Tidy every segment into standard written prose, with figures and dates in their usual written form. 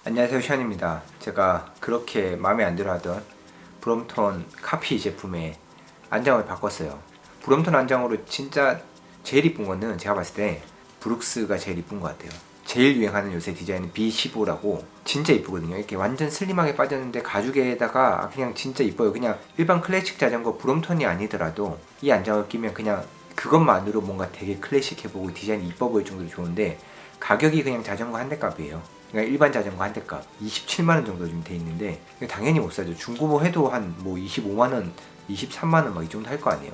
안녕하세요, 션입니다. 제가 그렇게 마음에 안 들어 하던 브롬톤 카피 제품의 안장을 바꿨어요. 브롬톤 안장으로 진짜 제일 이쁜 거는 제가 봤을 때 브룩스가 제일 이쁜 것 같아요. 제일 유행하는 요새 디자인은 B15라고 진짜 이쁘거든요. 이렇게 완전 슬림하게 빠졌는데 가죽에다가 그냥 진짜 이뻐요. 그냥 일반 클래식 자전거 브롬톤이 아니더라도 이 안장을 끼면 그냥 그것만으로 뭔가 되게 클래식해 보고 디자인이 이뻐 보일 정도로 좋은데, 가격이 그냥 자전거 한 대 값이에요. 그러니까 일반 자전거 한 대 값 27만원 정도 좀 돼 있는데 당연히 못 사죠. 중고모 해도 한 뭐 25만원 23만원 막 이 정도 할 거 아니에요.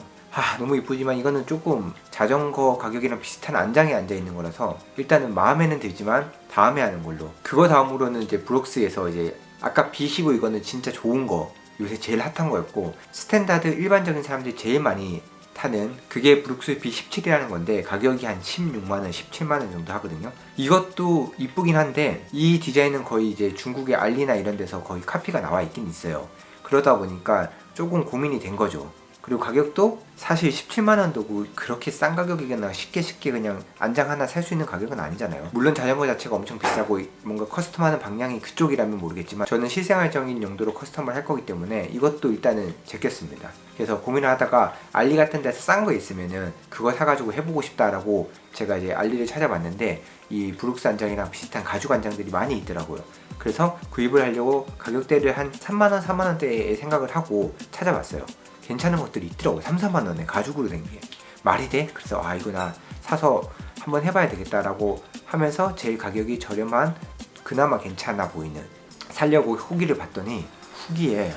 너무 이쁘지만 이거는 조금 자전거 가격이랑 비슷한 안장에 앉아 있는 거라서 일단은 마음에는 들지만 다음에 하는 걸로. 그거 다음으로는 이제 브룩스에서 이제 아까 B15 이거는 진짜 좋은 거, 요새 제일 핫한 거였고 스탠다드 일반적인 사람들이 제일 많이 타는 그게 브룩스 B17이라는 건데 가격이 한 16만원, 17만원 정도 하거든요. 이것도 이쁘긴 한데 이 디자인은 거의 이제 중국의 알리나 이런 데서 거의 카피가 나와 있긴 있어요. 그러다 보니까 조금 고민이 된 거죠. 그리고 가격도 사실 17만원도 그렇게 싼 가격이거나 쉽게 그냥 안장 하나 살 수 있는 가격은 아니잖아요. 물론 자전거 자체가 엄청 비싸고 뭔가 커스텀하는 방향이 그쪽이라면 모르겠지만 저는 실생활적인 용도로 커스텀을 할 거기 때문에 이것도 일단은 제꼈습니다. 그래서 고민을 하다가 알리 같은 데서 싼 거 있으면은 그거 사가지고 해보고 싶다라고 제가 이제 알리를 찾아봤는데 이 브룩스 안장이랑 비슷한 가죽 안장들이 많이 있더라고요. 그래서 구입을 하려고 가격대를 한 3만원, 4만원대에 생각을 하고 찾아봤어요. 괜찮은 것들이 있더라고요. 3, 4만원에 가죽으로 된 게 말이 돼? 그래서 이거 나 사서 한번 해봐야 되겠다라고 하면서 제일 가격이 저렴한 그나마 괜찮아 보이는 살려고 후기를 봤더니 후기에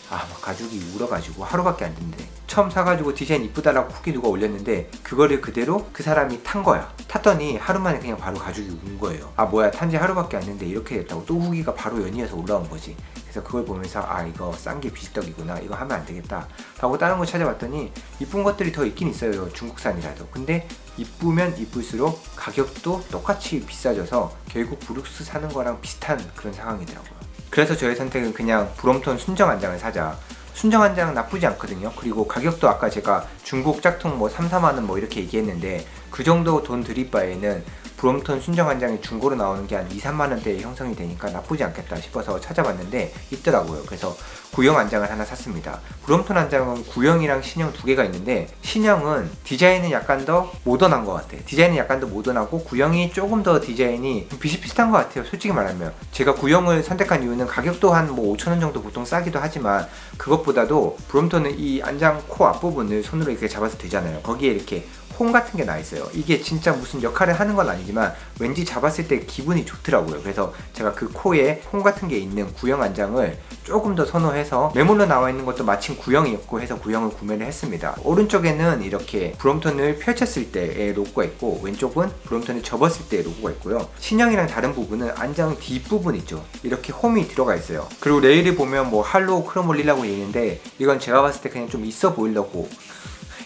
막 가죽이 울어가지고 하루밖에 안 됐는데, 처음 사가지고 디자인 이쁘다라고 후기 누가 올렸는데 그거를 그대로 그 사람이 탄 거야. 탔더니 하루 만에 그냥 바로 가죽이 운 거예요. 뭐야, 탄지 하루밖에 안 됐는데 이렇게 됐다고. 또 후기가 바로 연이어서 올라온 거지. 그래서 그걸 보면서 이거 싼 게 비지떡이구나, 이거 하면 안 되겠다 하고 다른 거 찾아봤더니 이쁜 것들이 더 있긴 있어요, 중국산이라도. 근데 이쁘면 이쁠수록 가격도 똑같이 비싸져서 결국 브룩스 사는 거랑 비슷한 그런 상황이더라고요. 그래서 저의 선택은 그냥 브롬톤 순정 안장을 사자. 순정 안장 나쁘지 않거든요. 그리고 가격도 아까 제가 중국 짝퉁 3, 4만원 이렇게 얘기했는데 그 정도 돈 들일 바에는 브롬톤 순정 안장이 중고로 나오는 게 한 2, 3만원대에 형성이 되니까 나쁘지 않겠다 싶어서 찾아봤는데 있더라고요. 그래서 구형 안장을 하나 샀습니다. 브롬톤 안장은 구형이랑 신형 두 개가 있는데 신형은 디자인은 약간 더 모던한 것 같아요. 디자인은 약간 더 모던하고 구형이 조금 더 디자인이 비슷비슷한 것 같아요. 솔직히 말하면 제가 구형을 선택한 이유는 가격도 한 5천원 정도 보통 싸기도 하지만 그것보다도 브롬톤은 이 안장 코 앞부분을 손으로 이렇게 잡아서 되잖아요. 거기에 이렇게 홈 같은 게 나 있어요. 이게 진짜 무슨 역할을 하는 건 아니지만 왠지 잡았을 때 기분이 좋더라고요. 그래서 제가 그 코에 홈 같은 게 있는 구형 안장을 조금 더 선호해서 매물로 나와 있는 것도 마침 구형이었고 해서 구형을 구매를 했습니다. 오른쪽에는 이렇게 브롬톤을 펼쳤을 때의 로고가 있고 왼쪽은 브롬톤을 접었을 때의 로고가 있고요. 신형이랑 다른 부분은 안장 뒷부분 있죠. 이렇게 홈이 들어가 있어요. 그리고 레일을 보면 할로우 크롬올리라고 있는데 이건 제가 봤을 때 그냥 좀 있어 보이려고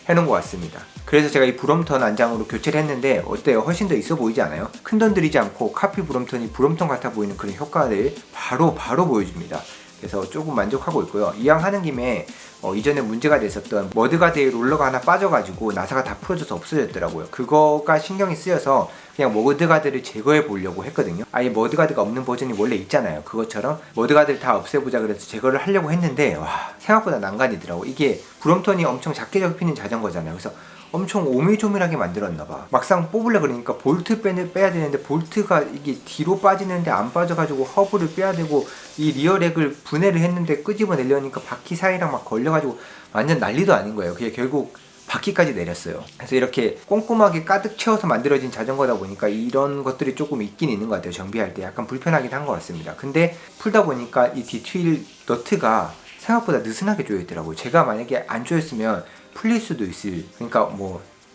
해놓은 것 같습니다. 그래서 제가 이 브롬톤 안장으로 교체를 했는데 어때요? 훨씬 더 있어 보이지 않아요? 큰돈 들이지 않고 카피 브롬톤이 브롬톤 같아 보이는 그런 효과를 바로 보여줍니다. 그래서 조금 만족하고 있고요. 이왕 하는 김에 이전에 문제가 됐었던 머드가드에 롤러가 하나 빠져가지고 나사가 다 풀어져서 없어졌더라고요. 그거가 신경이 쓰여서 그냥 머드가드를 제거해 보려고 했거든요. 아예 머드가드가 없는 버전이 원래 있잖아요. 그것처럼 머드가드를 다 없애보자 그래서 제거를 하려고 했는데 생각보다 난간이더라고. 이게 브롬톤이 엄청 작게 접히는 자전거잖아요. 그래서 엄청 오밀조밀하게 만들었나봐. 막상 뽑으려 그러니까 볼트 빼야 되는데 볼트가 이게 뒤로 빠지는데 안 빠져가지고 허브를 빼야 되고 이 리어렉을 분해를 했는데 끄집어내려니까 바퀴 사이랑 막 걸려가지고 완전 난리도 아닌 거예요. 그게 결국 바퀴까지 내렸어요. 그래서 이렇게 꼼꼼하게 가득 채워서 만들어진 자전거다 보니까 이런 것들이 조금 있긴 있는 것 같아요. 정비할 때 약간 불편하긴 한 것 같습니다. 근데 풀다 보니까 이 뒤휠 너트가 생각보다 느슨하게 조여있더라고요. 제가 만약에 안 조였으면 풀릴 수도 있을, 그러니까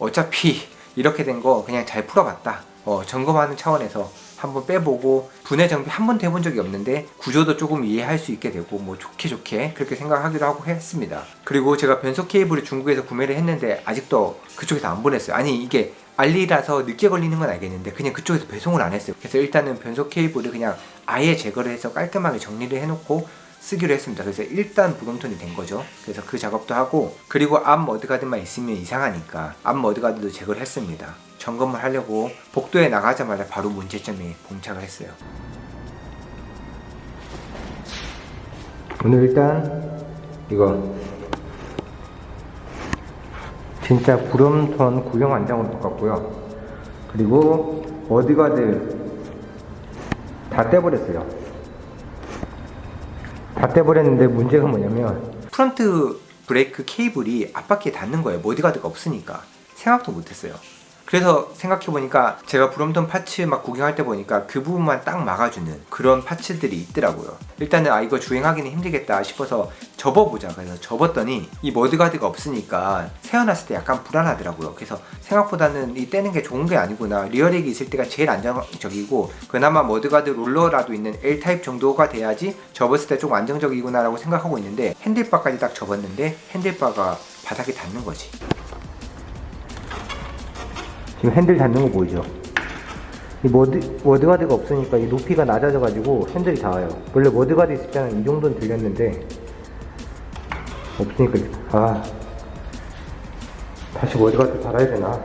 어차피 이렇게 된 거 그냥 잘 풀어봤다, 점검하는 차원에서 한번 빼보고 분해 정비 한 번도 해본 적이 없는데 구조도 조금 이해할 수 있게 되고 좋게 그렇게 생각하기도 하고 했습니다. 그리고 제가 변속 케이블을 중국에서 구매를 했는데 아직도 그쪽에서 안 보냈어요. 아니 이게 알리라서 늦게 걸리는 건 알겠는데 그냥 그쪽에서 배송을 안 했어요. 그래서 일단은 변속 케이블을 그냥 아예 제거를 해서 깔끔하게 정리를 해놓고 쓰기로 했습니다. 그래서 일단 브롬톤이 된 거죠. 그래서 그 작업도 하고, 그리고 앞 머드가드만 있으면 이상하니까 앞 머드가드도 제거를 했습니다. 점검을 하려고 복도에 나가자마자 바로 문제점에 봉착을 했어요. 오늘 일단 이거 진짜 브롬톤 구형 안장으로 바꿨고요. 그리고 머드가드 다 떼버렸어요. 다 떼버렸는데 문제가 뭐냐면 프론트 브레이크 케이블이 앞바퀴에 닿는 거예요. 머드가드가 없으니까. 생각도 못했어요. 그래서 생각해보니까 제가 브롬톤 파츠 막 구경할 때 보니까 그 부분만 딱 막아주는 그런 파츠들이 있더라고요. 일단은 이거 주행하기는 힘들겠다 싶어서 접어보자. 그래서 접었더니 이 머드가드가 없으니까 세워놨을 때 약간 불안하더라고요. 그래서 생각보다는 이 떼는 게 좋은 게 아니구나. 리어렉이 있을 때가 제일 안정적이고 그나마 머드가드 롤러라도 있는 L타입 정도가 돼야지 접었을 때 좀 안정적이구나 라고 생각하고 있는데 핸들바까지 딱 접었는데 핸들바가 바닥에 닿는 거지. 지금 핸들 닿는 거 보이죠? 이 머드가드가 없으니까 이 높이가 낮아져가지고 핸들이 닿아요. 원래 머드가드 있을 때는 이 정도는 들렸는데 없으니까 다시 머드가드 달아야 되나?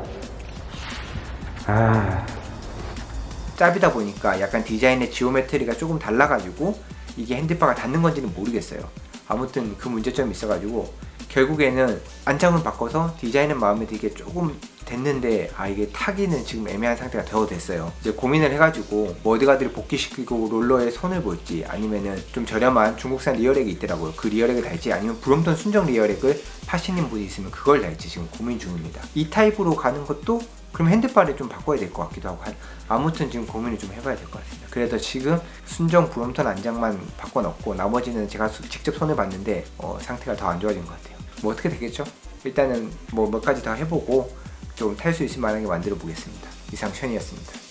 짭이다 보니까 약간 디자인의 지오메트리가 조금 달라가지고 이게 핸들바가 닿는 건지는 모르겠어요. 아무튼 그 문제점이 있어가지고 결국에는 안장을 바꿔서 디자인은 마음에 들게 조금 됐는데 이게 타기는 지금 애매한 상태가 더 됐어요. 이제 고민을 해가지고 머드가드를 복귀시키고 롤러에 손을 볼지 아니면은 좀 저렴한 중국산 리어렉이 있더라고요. 그 리어렉을 달지 아니면 브롬톤 순정 리어렉을 파시는 분이 있으면 그걸 달지 지금 고민 중입니다. 이 타입으로 가는 것도 그럼 핸들바를 좀 바꿔야 될 것 같기도 하고 아무튼 지금 고민을 좀 해봐야 될 것 같습니다. 그래서 지금 순정 브롬톤 안장만 바꿔놓고 나머지는 제가 직접 손을 봤는데 상태가 더 안 좋아진 것 같아요. 뭐 어떻게 되겠죠? 일단은 뭐 몇 가지 더 해보고 좀 탈 수 있을 만하게 만들어 보겠습니다. 이상 션이었습니다.